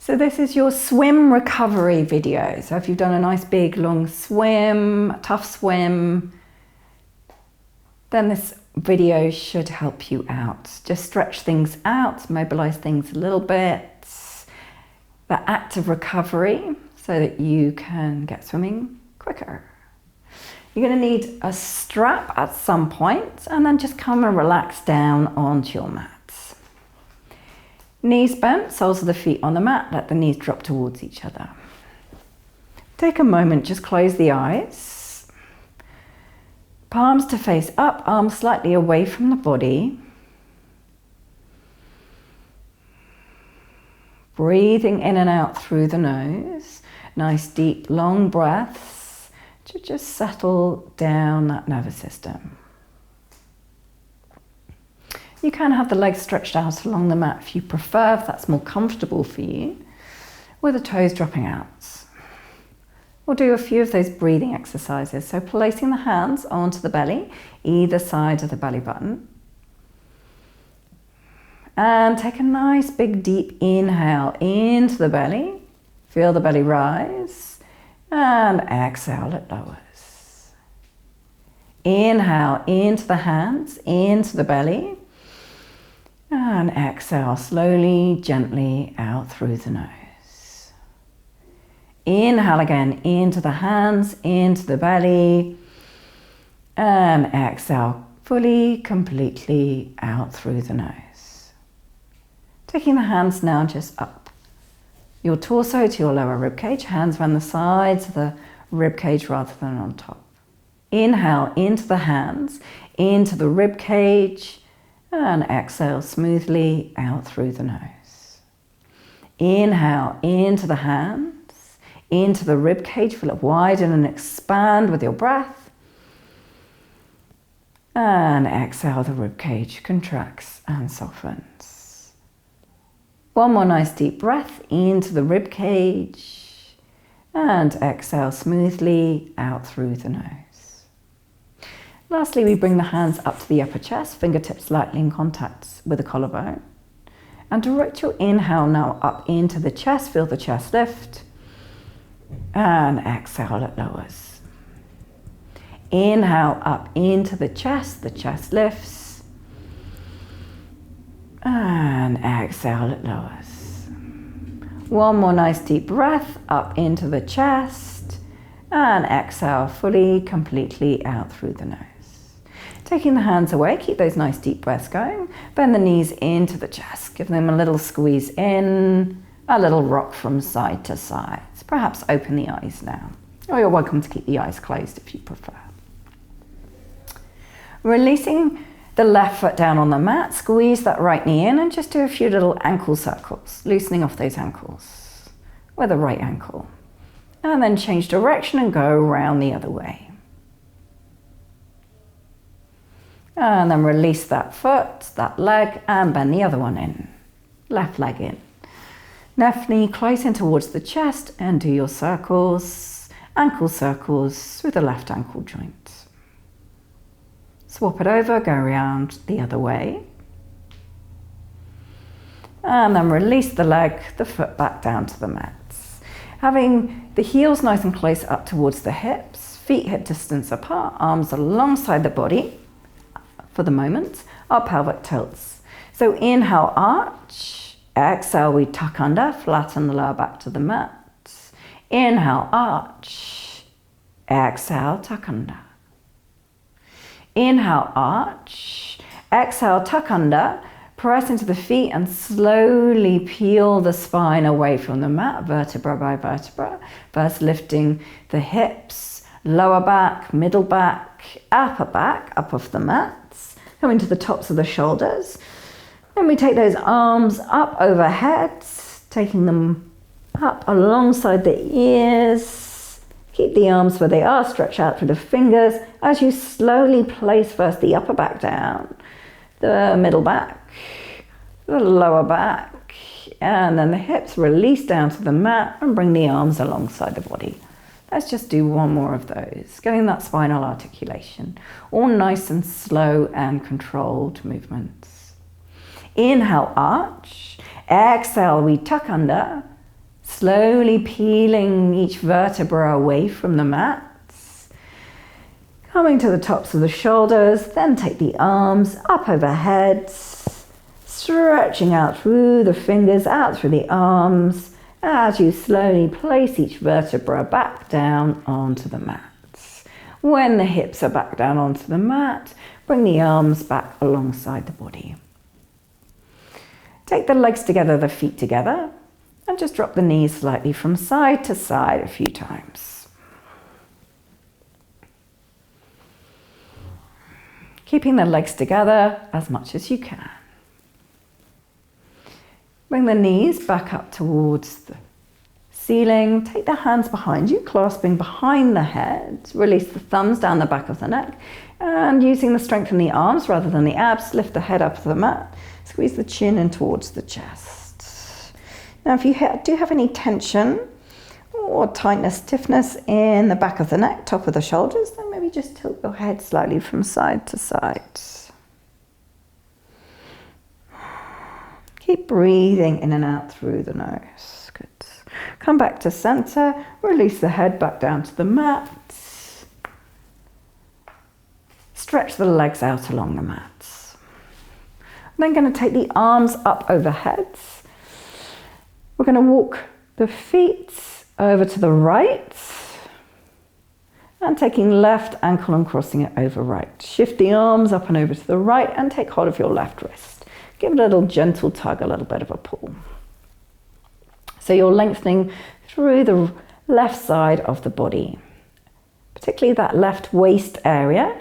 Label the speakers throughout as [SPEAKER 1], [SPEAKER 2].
[SPEAKER 1] So this is your swim recovery video. So if you've done a nice big long swim, tough swim, then this video should help you out. Just stretch things out, mobilize things a little bit. The active recovery so that you can get swimming quicker. You're going to need a strap at some point and then just come and relax down onto your mat. Knees bent, soles of the feet on the mat, let the knees drop towards each other. Take a moment, just close the eyes. Palms to face up, arms slightly away from the body. Breathing in and out through the nose. Nice deep long breaths to just settle down that nervous system. You can have the legs stretched out along the mat if you prefer, if that's more comfortable for you, with the toes dropping out. We'll do a few of those breathing exercises. So placing the hands onto the belly, either side of the belly button. And take a nice big deep inhale into the belly. Feel the belly rise. And exhale, it lowers. Inhale into the hands, into the belly. And exhale slowly, gently out through the nose. Inhale again into the hands, into the belly. And exhale fully, completely out through the nose. Taking the hands now just up your torso to your lower rib cage, hands around the sides of the rib cage rather than on top. Inhale into the hands, into the rib cage, and exhale smoothly out through the nose. Inhale into the hands, into the rib cage, feel it widen and expand with your breath. And exhale, the rib cage contracts and softens. One more nice deep breath into the rib cage and exhale smoothly out through the nose. Lastly, we bring the hands up to the upper chest, fingertips lightly in contact with the collarbone. And direct your inhale now up into the chest, feel the chest lift. And exhale, it lowers. Inhale up into the chest lifts. And exhale, it lowers. One more nice deep breath up into the chest. And exhale fully, completely out through the nose. Taking the hands away, keep those nice deep breaths going. Bend the knees into the chest. Give them a little squeeze in, a little rock from side to side. Perhaps open the eyes now. Or you're welcome to keep the eyes closed if you prefer. Releasing the left foot down on the mat, squeeze that right knee in and just do a few little ankle circles, loosening off those ankles with the right ankle. And then change direction and go around the other way. And then release that foot, that leg, and bend the other one in. Left leg in. Left knee close in towards the chest and do your circles, ankle circles through the left ankle joint. Swap it over, go around the other way. And then release the leg, the foot back down to the mat. Having the heels nice and close up towards the hips, feet hip distance apart, arms alongside the body. For the moment, our pelvic tilts. So inhale, arch. Exhale, we tuck under, flatten the lower back to the mat. Inhale, arch. Exhale, tuck under. Inhale, arch. Exhale, tuck under. Press into the feet and slowly peel the spine away from the mat, vertebra by vertebra. First lifting the hips, lower back, middle back, upper back, up off the mat. Coming to the tops of the shoulders. Then we take those arms up overhead, taking them up alongside the ears. Keep the arms where they are, stretch out through the fingers as you slowly place first the upper back down, the middle back, the lower back, and then the hips release down to the mat and bring the arms alongside the body. Let's just do one more of those, getting that spinal articulation. All nice and slow and controlled movements. Inhale, arch. Exhale, we tuck under. slowly peeling each vertebra away from the mat. Coming to the tops of the shoulders, then take the arms up overhead, stretching out through the fingers, out through the arms, as you slowly place each vertebra back down onto the mat. When the hips are back down onto the mat, bring the arms back alongside the body. Take the legs together, the feet together, and just drop the knees slightly from side to side a few times. Keeping the legs together as much as you can. Bring the knees back up towards the ceiling. Take the hands behind you, clasping behind the head. Release the thumbs down the back of the neck. And using the strength in the arms rather than the abs, lift the head up to the mat. Squeeze the chin in towards the chest. Now, if you do have any tension or tightness, stiffness in the back of the neck, top of the shoulders, then maybe just tilt your head slightly from side to side. Keep breathing in and out through the nose. Good. Come back to center. Release the head back down to the mat. Stretch the legs out along the mat. I'm then going to take the arms up overhead. We're going to walk the feet over to the right and taking left ankle and crossing it over right. Shift the arms up and over to the right and take hold of your left wrist. Give it a little gentle tug, a little bit of a pull. So you're lengthening through the left side of the body, particularly that left waist area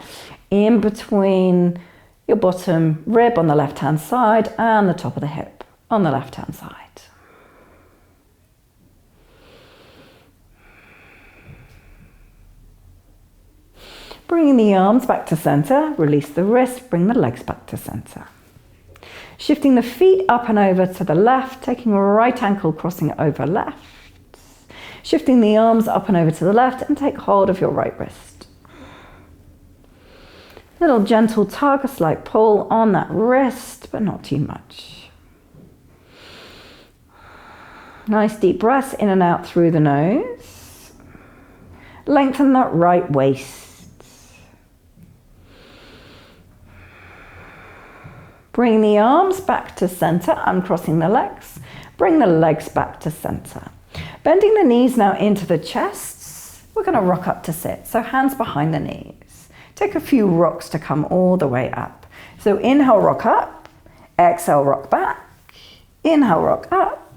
[SPEAKER 1] in between your bottom rib on the left-hand side and the top of the hip on the left-hand side. Bringing the arms back to center, release the wrist, bring the legs back to center. Shifting the feet up and over to the left, taking right ankle, crossing it over left. Shifting the arms up and over to the left and take hold of your right wrist. Little gentle tug, a slight pull on that wrist, but not too much. Nice deep breaths in and out through the nose. Lengthen that right waist. Bring the arms back to center, uncrossing the legs. Bring the legs back to center. Bending the knees now into the chest. We're going to rock up to sit. So hands behind the knees. Take a few rocks to come all the way up. So inhale, rock up. Exhale, rock back. Inhale, rock up.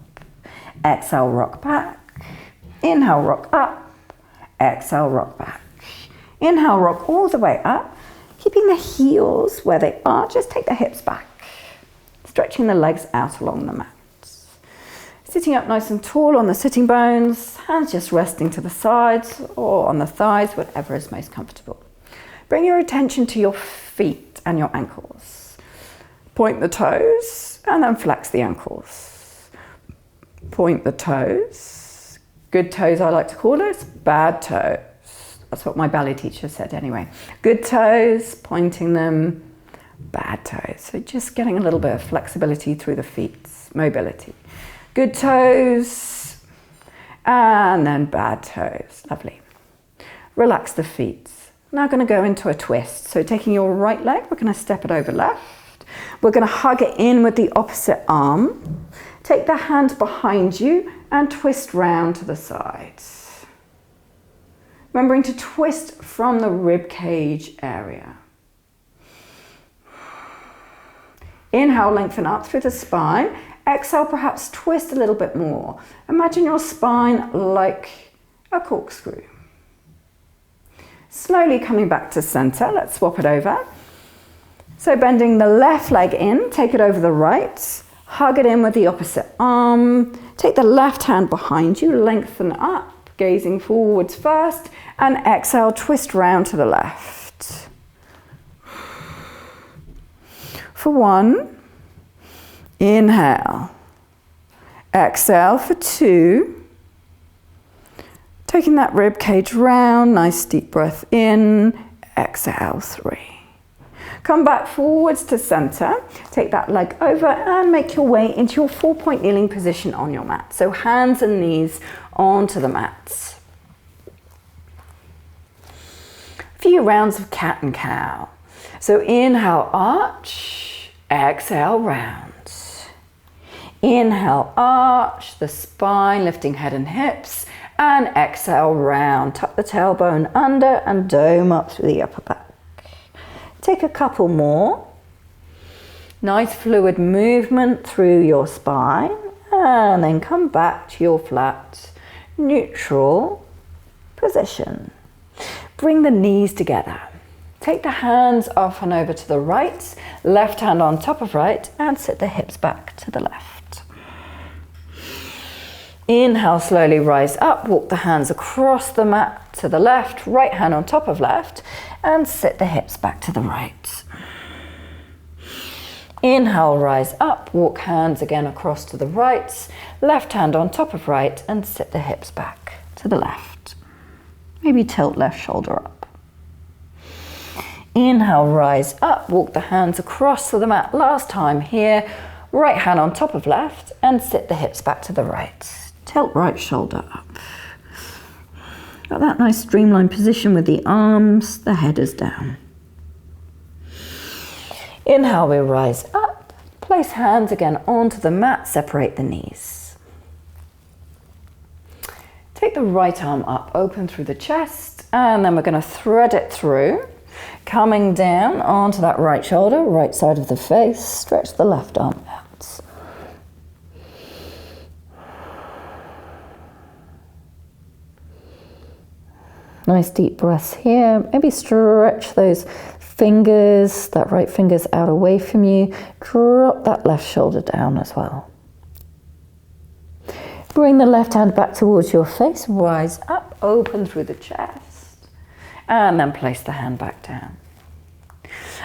[SPEAKER 1] Exhale, rock back. Inhale, rock up. Exhale, rock back. Inhale, rock all the way up. Keeping the heels where they are, just take the hips back. Stretching the legs out along the mat. Sitting up nice and tall on the sitting bones, hands just resting to the sides or on the thighs, whatever is most comfortable. Bring your attention to your feet and your ankles. Point the toes and then flex the ankles. Point the toes. Good toes, I like to call it, bad toes. That's what my ballet teacher said anyway. Good toes, pointing them, bad toes. So just getting a little bit of flexibility through the feet, mobility. Good toes, and then bad toes. Lovely. Relax the feet. Now going to go into a twist. So taking your right leg, we're going to step it over left. We're going to hug it in with the opposite arm. Take the hand behind you and twist round to the sides. Remembering to twist from the rib cage area. Inhale, lengthen up through the spine. Exhale, perhaps twist a little bit more. Imagine your spine like a corkscrew. Slowly coming back to center. Let's swap it over. So bending the left leg in, take it over the right. Hug it in with the opposite arm. Take the left hand behind you, lengthen up, gazing forwards first. And exhale, twist round to the left. For 1, inhale. Exhale for 2. Taking that rib cage round, nice deep breath in. Exhale, 3. Come back forwards to center. Take that leg over and make your way into your 4-point kneeling position on your mat. So hands and knees onto the mat. A few rounds of cat and cow. So inhale, arch, exhale, round. Inhale, arch the spine, lifting head and hips, and exhale, round. Tuck the tailbone under and dome up through the upper back. Take a couple more. Nice fluid movement through your spine, and then come back to your flat, neutral position. Bring the knees together. Take the hands off and over to the right, left hand on top of right, and sit the hips back to the left. Inhale, slowly rise up, walk the hands across the mat to the left, right hand on top of left, and sit the hips back to the right. Inhale, rise up, walk hands again across to the right, left hand on top of right, and sit the hips back to the left. Maybe tilt left shoulder up. Inhale, rise up, walk the hands across to the mat. Last time here, right hand on top of left, and sit the hips back to the right. Tilt right shoulder up. Got that nice streamlined position with the arms, the head is down. Inhale, we rise up. Place hands again onto the mat, separate the knees. Take the right arm up, open through the chest, and then we're going to thread it through. Coming down onto that right shoulder, right side of the face, stretch the left arm out. Nice deep breaths here. Maybe stretch those fingers, that right finger's out away from you. Drop that left shoulder down as well. Bring the left hand back towards your face, rise up, open through the chest, and then place the hand back down.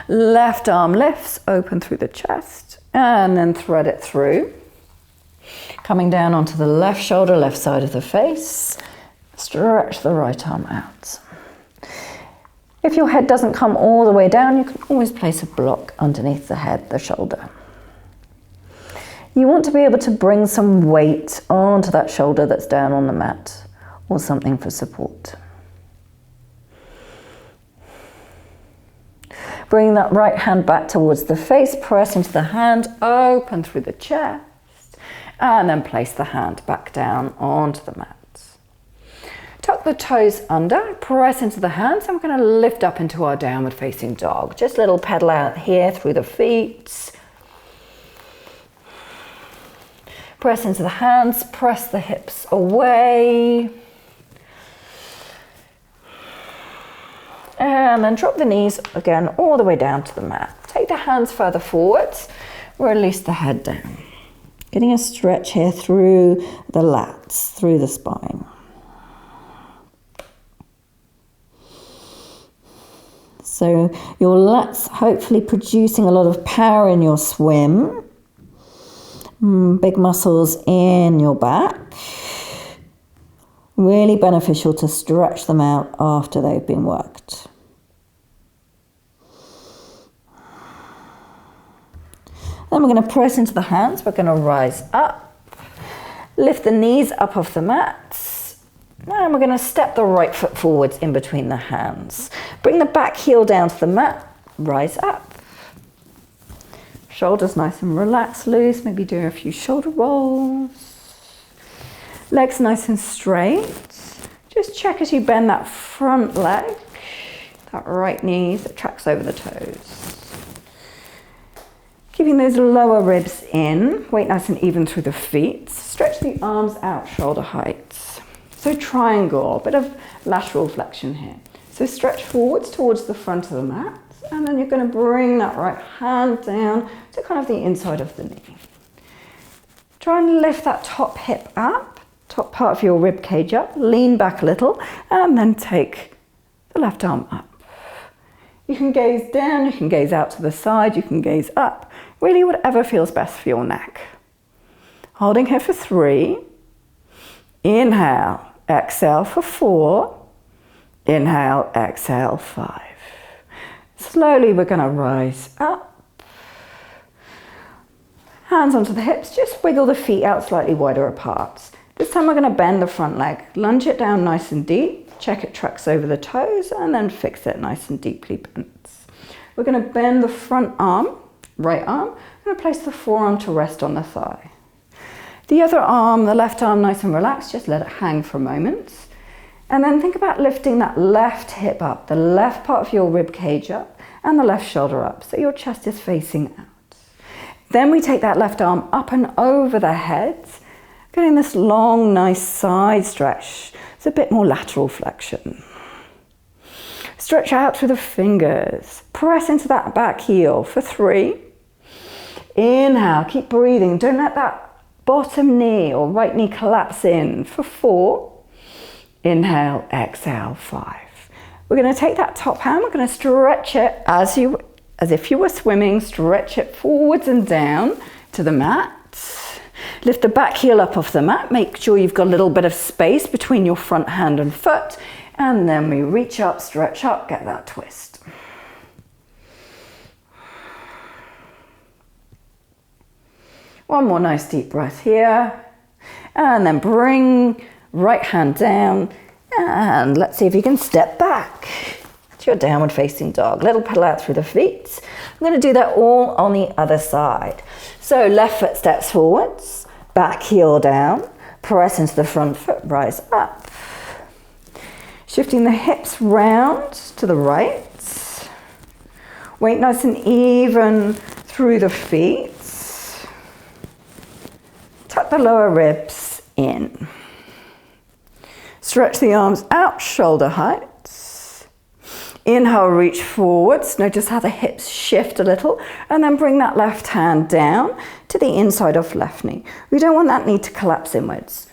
[SPEAKER 1] Left arm lifts, open through the chest, and then thread it through. Coming down onto the left shoulder, left side of the face. Stretch the right arm out. If your head doesn't come all the way down, you can always place a block underneath the head, the shoulder. You want to be able to bring some weight onto that shoulder that's down on the mat, or something for support. Bring that right hand back towards the face, press into the hand, open through the chest, and then place the hand back down onto the mat. Tuck the toes under, press into the hands, and we're going to lift up into our downward facing dog. Just a little pedal out here through the feet. Press into the hands, press the hips away. And then drop the knees again all the way down to the mat. Take the hands further forwards, release the head down. Getting a stretch here through the lats, through the spine. So your lats hopefully producing a lot of power in your swim. Big muscles in your back. Really beneficial to stretch them out after they've been worked. Then we're going to press into the hands. We're going to rise up. Lift the knees up off the mat. And we're going to step the right foot forwards in between the hands. Bring the back heel down to the mat. Rise up. Shoulders nice and relaxed, loose. Maybe do a few shoulder rolls. Legs nice and straight. Just check as you bend that front leg, that right knee that tracks over the toes. Keeping those lower ribs in. Weight nice and even through the feet. Stretch the arms out shoulder height. So triangle, a bit of lateral flexion here. So stretch forwards towards the front of the mat, and then you're going to bring that right hand down to kind of the inside of the knee. Try and lift that top hip up, top part of your rib cage up, lean back a little, and then take the left arm up. You can gaze down, you can gaze out to the side, you can gaze up, really whatever feels best for your neck. Holding here for 3. Inhale. Exhale for 4. Inhale, exhale, 5. Slowly we're going to rise up. Hands onto the hips, just wiggle the feet out slightly wider apart. This time we're going to bend the front leg, lunge it down nice and deep, check it tracks over the toes, and then fix it nice and deeply bent. We're going to bend the front arm, right arm. I'm going to place the forearm to rest on the thigh. The other arm, the left arm, nice and relaxed, just let it hang for a moment. And then think about lifting that left hip up, the left part of your rib cage up, and the left shoulder up, so your chest is facing out. Then we take that left arm up and over the head, getting this long, nice side stretch. It's a bit more lateral flexion. Stretch out through the fingers. Press into that back heel for 3. Inhale, keep breathing. Don't let that bottom knee or right knee collapse in for 4. Inhale, exhale, 5. We're going to take that top hand, we're going to stretch it as if you were swimming, stretch it forwards and down to the mat. Lift the back heel up off the mat, make sure you've got a little bit of space between your front hand and foot, and then we reach up, stretch up, get that twist. One more nice deep breath here, and then bring right hand down, and let's see if you can step back to your downward facing dog. Little pedal out through the feet. I'm going to do that all on the other side. So left foot steps forwards, back heel down, press into the front foot, rise up. Shifting the hips round to the right. Weight nice and even through the feet. Tuck the lower ribs in. Stretch the arms out, shoulder height. Inhale, reach forwards. Notice how the hips shift a little, and then bring that left hand down to the inside of left knee. We don't want that knee to collapse inwards.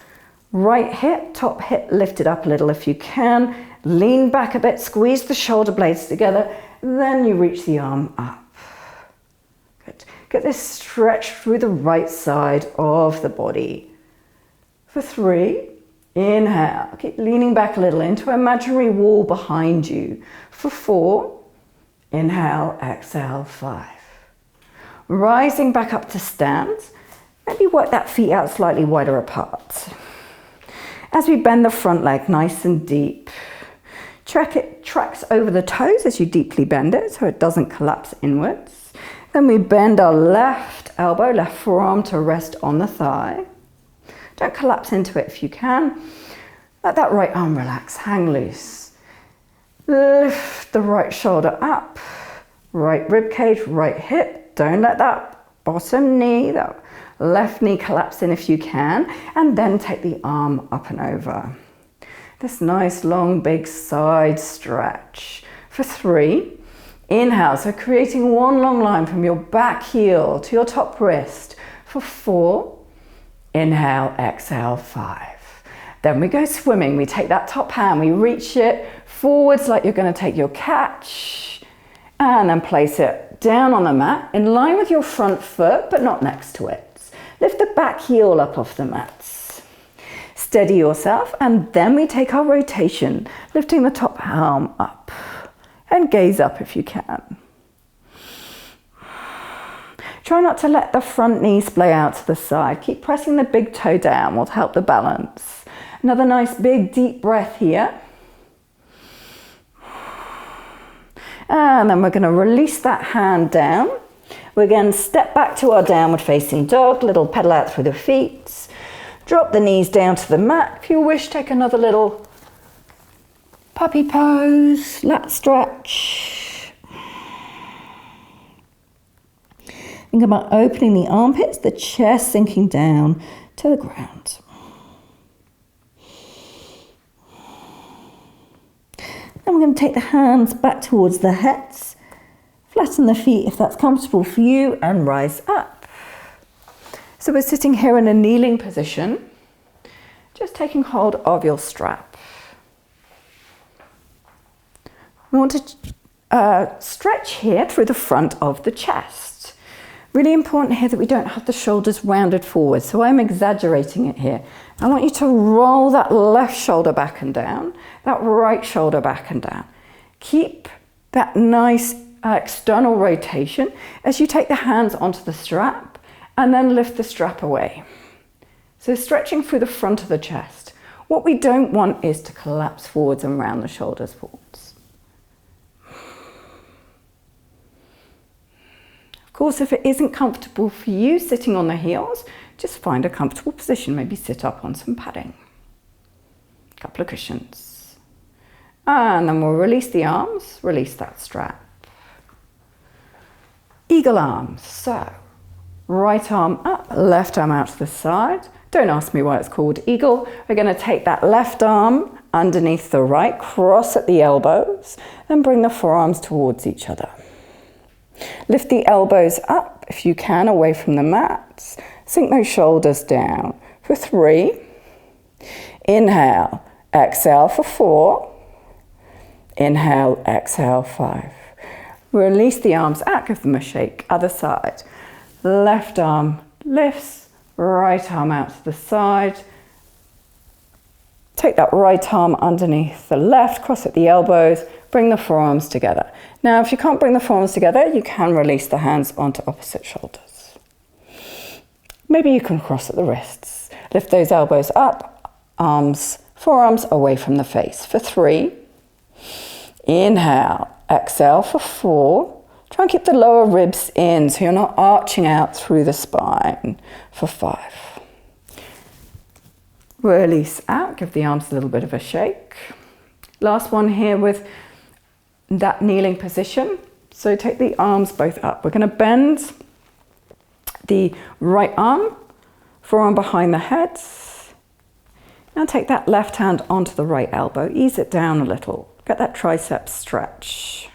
[SPEAKER 1] Right hip, top hip lifted up a little if you can. Lean back a bit, squeeze the shoulder blades together, then you reach the arm up. Good. Get this stretch through the right side of the body. For 3, inhale. Keep leaning back a little into an imaginary wall behind you. For 4, inhale, exhale, 5. Rising back up to stand. Maybe work that feet out slightly wider apart. As we bend the front leg nice and deep, check it tracks over the toes as you deeply bend it so it doesn't collapse inwards. Then we bend our left elbow, left forearm to rest on the thigh. Don't collapse into it if you can. Let that right arm relax, hang loose. Lift the right shoulder up, right rib cage, right hip. Don't let that bottom knee, that left knee collapse in if you can, and then take the arm up and over. This nice long big side stretch. For 3, inhale, so creating one long line from your back heel to your top wrist. For 4, inhale, exhale, 5. Then we go swimming. We take that top hand, we reach it forwards like you're going to take your catch, and then place it down on the mat in line with your front foot, but not next to it. Lift the back heel up off the mat. Steady yourself, and then we take our rotation, lifting the top arm up, and gaze up if you can. Try not to let the front knee splay out to the side. Keep pressing the big toe down will help the balance. Another nice big deep breath here. And then we're going to release that hand down. We're going to step back to our downward facing dog, little pedal out through the feet. Drop the knees down to the mat. If you wish, take another little puppy pose, lat stretch. Think about opening the armpits, the chest sinking down to the ground. Then we're going to take the hands back towards the heads. Flatten the feet if that's comfortable for you, and rise up. So we're sitting here in a kneeling position, just taking hold of your strap. We want to stretch here through the front of the chest. Really important here that we don't have the shoulders rounded forward, so I'm exaggerating it here. I want you to roll that left shoulder back and down, that right shoulder back and down. Keep that nice external rotation as you take the hands onto the strap and then lift the strap away. So stretching through the front of the chest. What we don't want is to collapse forwards and round the shoulders forwards. Of course, if it isn't comfortable for you sitting on the heels, just find a comfortable position. Maybe sit up on some padding. A couple of cushions. And then we'll release the arms, release that strap. Eagle arms. So, right arm up, left arm out to the side. Don't ask me why it's called eagle. We're going to take that left arm underneath the right, cross at the elbows, and bring the forearms towards each other. Lift the elbows up, if you can, away from the mat. Sink those shoulders down for 3. Inhale, exhale for 4. Inhale, exhale, 5. Release the arms out, give them a shake. Other side. Left arm lifts, right arm out to the side. Take that right arm underneath the left, cross at the elbows, bring the forearms together. Now, if you can't bring the forearms together, you can release the hands onto opposite shoulders. Maybe you can cross at the wrists. Lift those elbows up, arms, forearms away from the face for 3. Inhale, exhale for 4. Try and keep the lower ribs in so you're not arching out through the spine for 5. Release out, give the arms a little bit of a shake. Last one here with that kneeling position. So take the arms both up. We're going to bend the right arm, forearm behind the head. Now take that left hand onto the right elbow. Ease it down a little. Get that tricep stretch.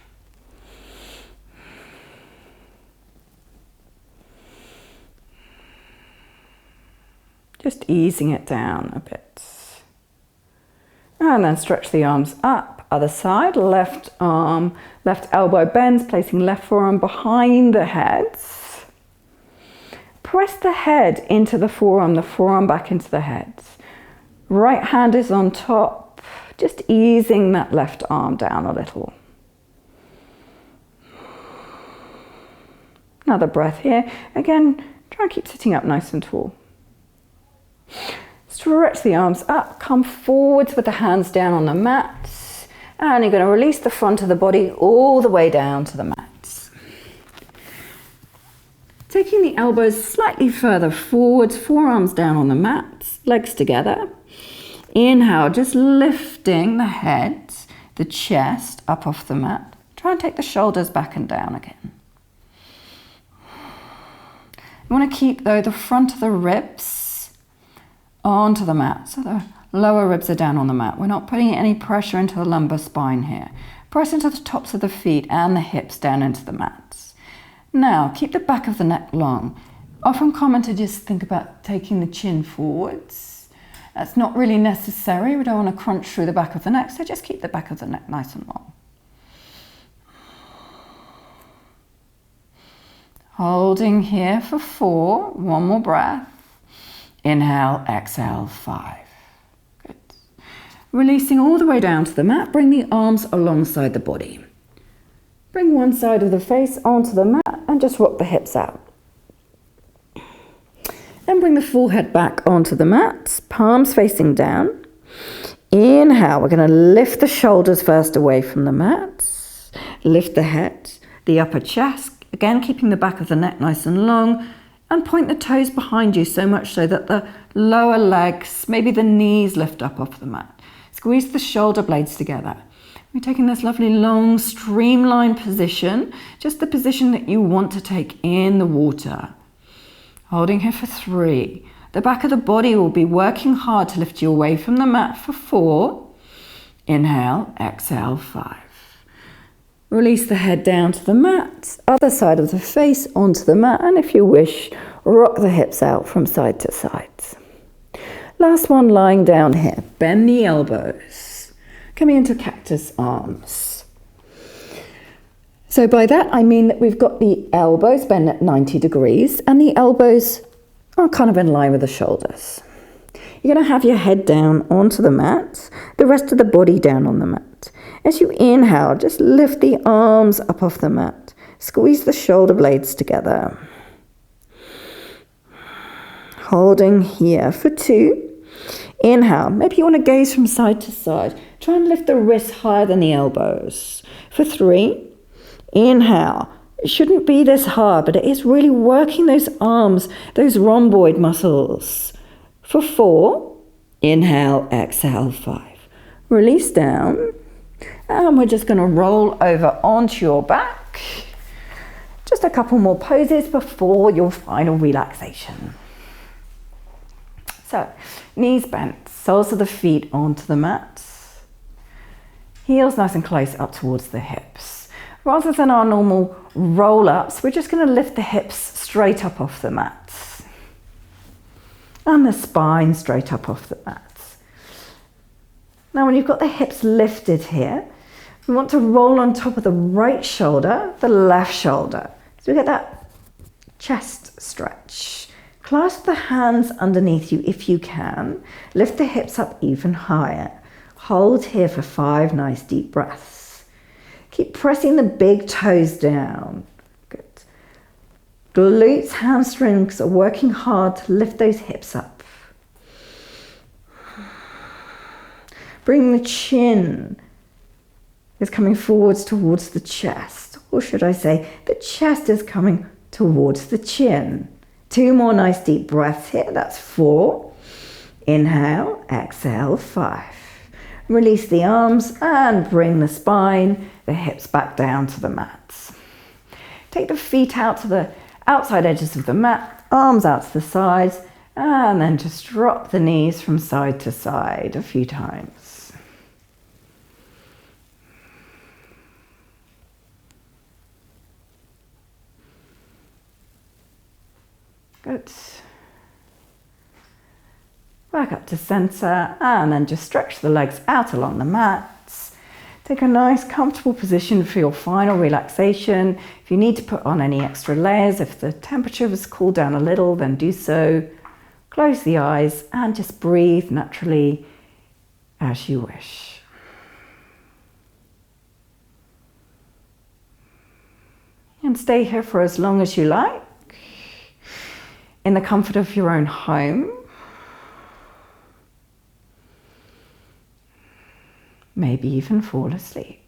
[SPEAKER 1] Just easing it down a bit. And then stretch the arms up. Other side, left arm, left elbow bends, placing left forearm behind the head. Press the head into the forearm back into the head. Right hand is on top, just easing that left arm down a little. Another breath here. Again, try and keep sitting up nice and tall. Stretch the arms up, come forwards with the hands down on the mat, and you're going to release the front of the body all the way down to the mat. Taking the elbows slightly further forwards, forearms down on the mat, legs together. Inhale, just lifting the head, the chest up off the mat. Try and take the shoulders back and down again. You want to keep, though, the front of the ribs onto the mat, so the lower ribs are down on the mat. We're not putting any pressure into the lumbar spine here. Press into the tops of the feet and the hips down into the mat. Now, keep the back of the neck long. Often common to just think about taking the chin forwards. That's not really necessary. We don't want to crunch through the back of the neck, so just keep the back of the neck nice and long. Holding here for 4. One more breath. Inhale, exhale, 5. Good. Releasing all the way down to the mat, bring the arms alongside the body. Bring one side of the face onto the mat and just rock the hips out. Then bring the full head back onto the mat, palms facing down. Inhale, we're going to lift the shoulders first away from the mat. Lift the head, the upper chest, again keeping the back of the neck nice and long. And point the toes behind you so much so that the lower legs, maybe the knees lift up off the mat. Squeeze the shoulder blades together. We're taking this lovely long streamlined position, just the position that you want to take in the water. Holding here for 3. The back of the body will be working hard to lift you away from the mat for 4. Inhale, exhale, 5. Release the head down to the mat, other side of the face onto the mat, and if you wish, rock the hips out from side to side. Last one, lying down here. Bend the elbows, coming into cactus arms. So by that I mean that we've got the elbows bent at 90 degrees and the elbows are kind of in line with the shoulders. You're going to have your head down onto the mat, the rest of the body down on the mat. As you inhale, just lift the arms up off the mat. Squeeze the shoulder blades together. Holding here for 2. Inhale. Maybe you want to gaze from side to side. Try and lift the wrists higher than the elbows. For 3. Inhale. It shouldn't be this hard, but it is really working those arms, those rhomboid muscles. For 4. Inhale, exhale, 5. Release down. And we're just going to roll over onto your back. Just a couple more poses before your final relaxation. So, knees bent, soles of the feet onto the mat. Heels nice and close up towards the hips. Rather than our normal roll-ups, we're just going to lift the hips straight up off the mat. And the spine straight up off the mat. Now, when you've got the hips lifted here, we want to roll on top of the right shoulder, the left shoulder. So we get that chest stretch. Clasp the hands underneath you if you can. Lift the hips up even higher. Hold here for 5 nice deep breaths. Keep pressing the big toes down. Good. Glutes, hamstrings are working hard to lift those hips up. Bring the chin is coming forwards towards the chest. Or should I say, the chest is coming towards the chin. 2 more nice deep breaths here. That's 4. Inhale, exhale, 5. Release the arms and bring the spine, the hips back down to the mat. Take the feet out to the outside edges of the mat, arms out to the sides, and then just drop the knees from side to side a few times. Good. Back up to center and then just stretch the legs out along the mats. Take a nice comfortable position for your final relaxation. If you need to put on any extra layers, if the temperature has cooled down a little, then do so. Close the eyes and just breathe naturally as you wish. And stay here for as long as you like, in the comfort of your own home. Maybe even fall asleep.